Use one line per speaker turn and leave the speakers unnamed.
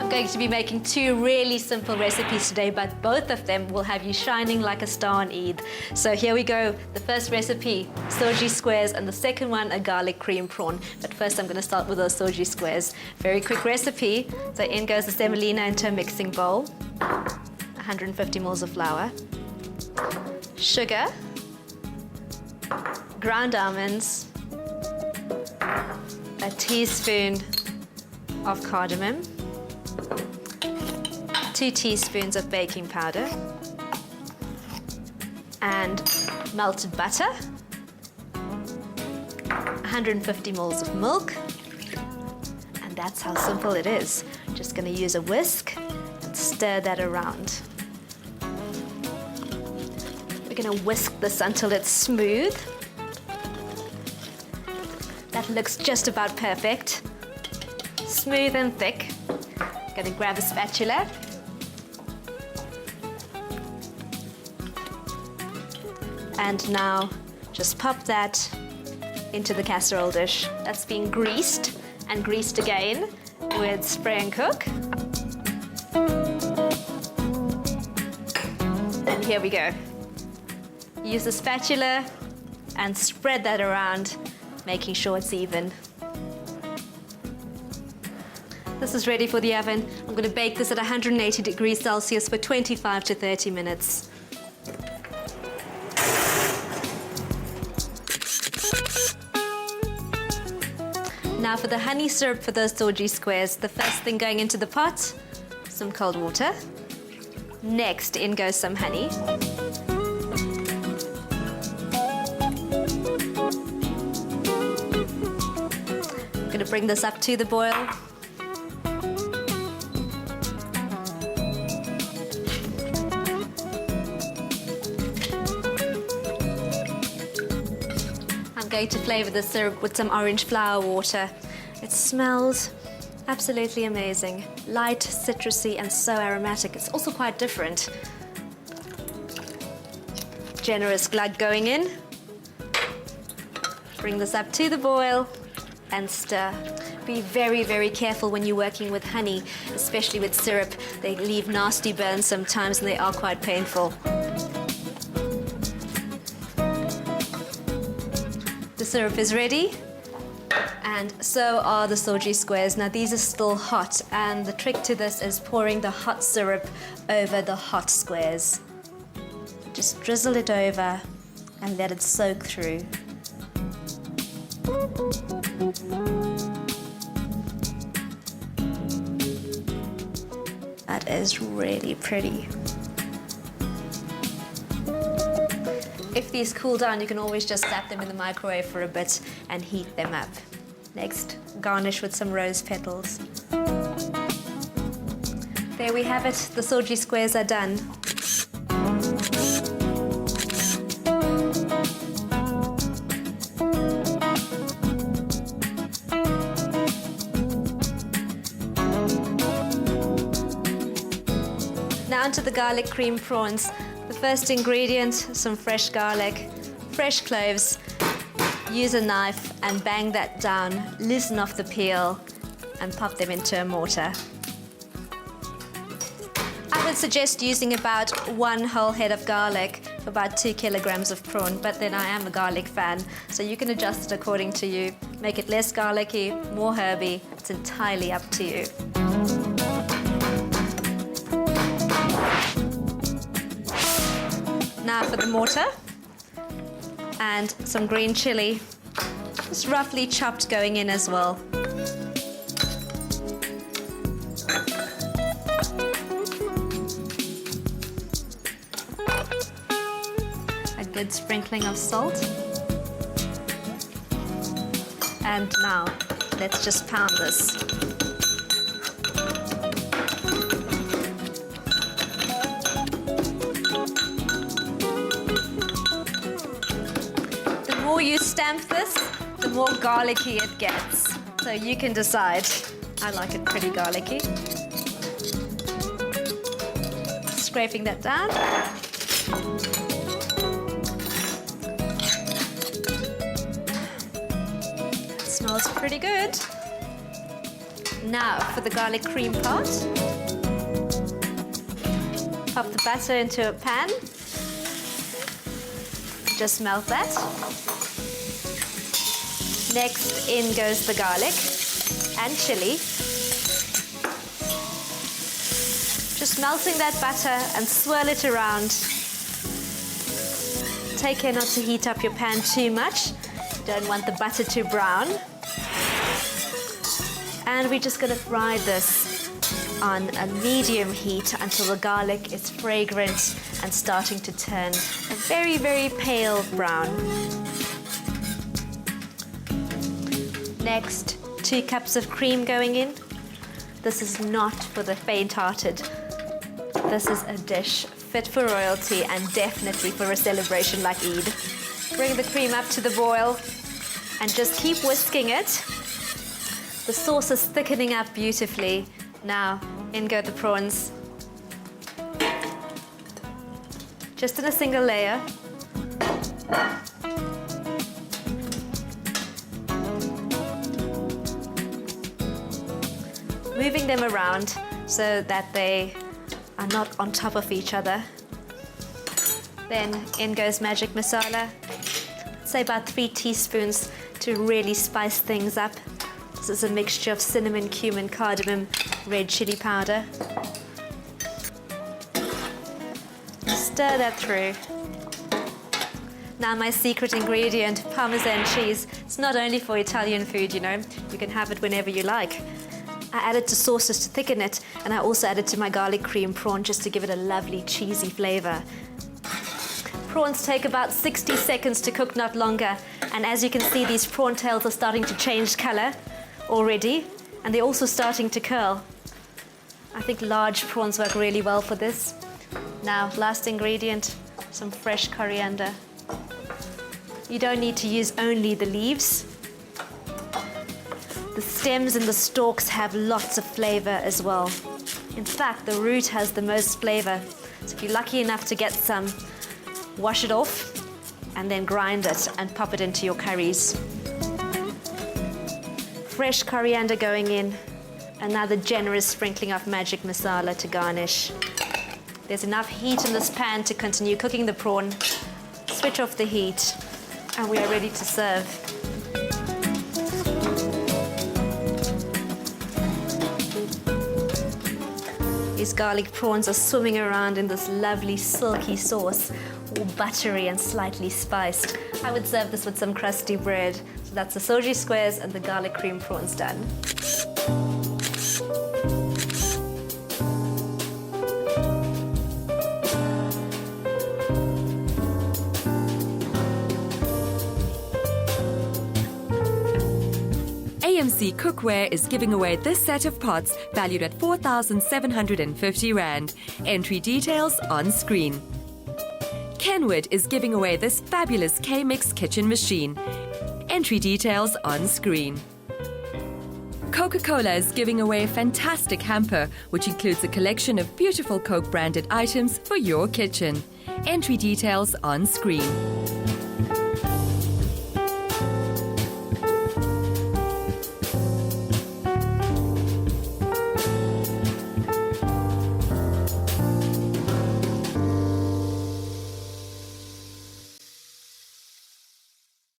I'm going to be making two really simple recipes today, but both of them will have you shining like a star on Eid. So here we go. The first recipe, Soji Squares, and the second one, a garlic cream prawn. But first I'm going to start with those Soji Squares. Very quick recipe. So in goes the semolina into a mixing bowl, 150 ml of flour, sugar, ground almonds, a teaspoon of cardamom, 2 teaspoons of baking powder, and melted butter, 150 ml of milk, and that's how simple it is. Just going to use a whisk and stir that around. We're going to whisk this until it's smooth. That looks just about perfect. Smooth and thick. I'm going to grab a spatula. And now just pop that into the casserole dish. That's been greased and greased again with spray and cook. And here we go. Use the spatula and spread that around, making sure it's even. This is ready for the oven. I'm going to bake this at 180 degrees Celsius for 25 to 30 minutes. Now for the honey syrup for those Soji squares, the first thing going into the pot, some cold water. Next, in goes some honey. I'm going to bring this up to the boil. I'm going to flavor the syrup with some orange flower water. It smells absolutely amazing. Light, citrusy, and so aromatic. It's also quite different. Generous glug going in. Bring this up to the boil and stir. Be very, very careful when you're working with honey, especially with syrup. They leave nasty burns sometimes and they are quite painful. The syrup is ready, and so are the Soji squares. Now these are still hot, and the trick to this is pouring the hot syrup over the hot squares. Just drizzle it over and let it soak through. That is really pretty. If these cool down, you can always just tap them in the microwave for a bit and heat them up. Next, garnish with some rose petals. There we have it, the Soji squares are done. Now onto the garlic cream prawns. The first ingredient, some fresh garlic, fresh cloves. Use a knife and bang that down, loosen off the peel and pop them into a mortar. I would suggest using about 1 whole head of garlic for about 2 kilograms of prawn, but then I am a garlic fan, so you can adjust it according to you. Make it less garlicky, more herby, it's entirely up to you. Now for the mortar, and some green chili, just roughly chopped going in as well. A good sprinkling of salt. And now, let's just pound this. The more you stamp this, the more garlicky it gets. So you can decide. I like it pretty garlicky. Scraping that down. That smells pretty good. Now for the garlic cream part. Pop the butter into a pan. Just melt that. Next, in goes the garlic and chili. Just melting that butter and swirl it around. Take care not to heat up your pan too much. You don't want the butter to brown. And we're just going to fry this on a medium heat until the garlic is fragrant and starting to turn a very, very pale brown. Next, 2 cups of cream going in. This is not for the faint-hearted. This is a dish fit for royalty and definitely for a celebration like Eid. Bring the cream up to the boil and just keep whisking it. The sauce is thickening up beautifully. Now, in go the prawns. Just in a single layer. Moving them around so that they are not on top of each other. Then in goes magic masala. Say about 3 teaspoons to really spice things up. This is a mixture of cinnamon, cumin, cardamom, red chili powder. Stir that through. Now my secret ingredient, Parmesan cheese. It's not only for Italian food, you know. You can have it whenever you like. I added to sauces to thicken it, and I also added to my garlic cream prawn just to give it a lovely cheesy flavor. Prawns take about 60 seconds to cook, not longer. And as you can see, these prawn tails are starting to change color already, and they're also starting to curl. I think large prawns work really well for this. Now, last ingredient, some fresh coriander. You don't need to use only the leaves. The stems and the stalks have lots of flavor as well. In fact, the root has the most flavor. So if you're lucky enough to get some, wash it off and then grind it and pop it into your curries. Fresh coriander going in, another generous sprinkling of magic masala to garnish. There's enough heat in this pan to continue cooking the prawn. Switch off the heat and we are ready to serve. These garlic prawns are swimming around in this lovely silky sauce, all buttery and slightly spiced. I would serve this with some crusty bread. So that's the Soji Squares and the garlic cream prawns done.
AMC Cookware is giving away this set of pots valued at 4,750 Rand. Entry details on screen. Kenwood is giving away this fabulous K-Mix kitchen machine. Entry details on screen. Coca-Cola is giving away a fantastic hamper, which includes a collection of beautiful Coke branded items for your kitchen. Entry details on screen.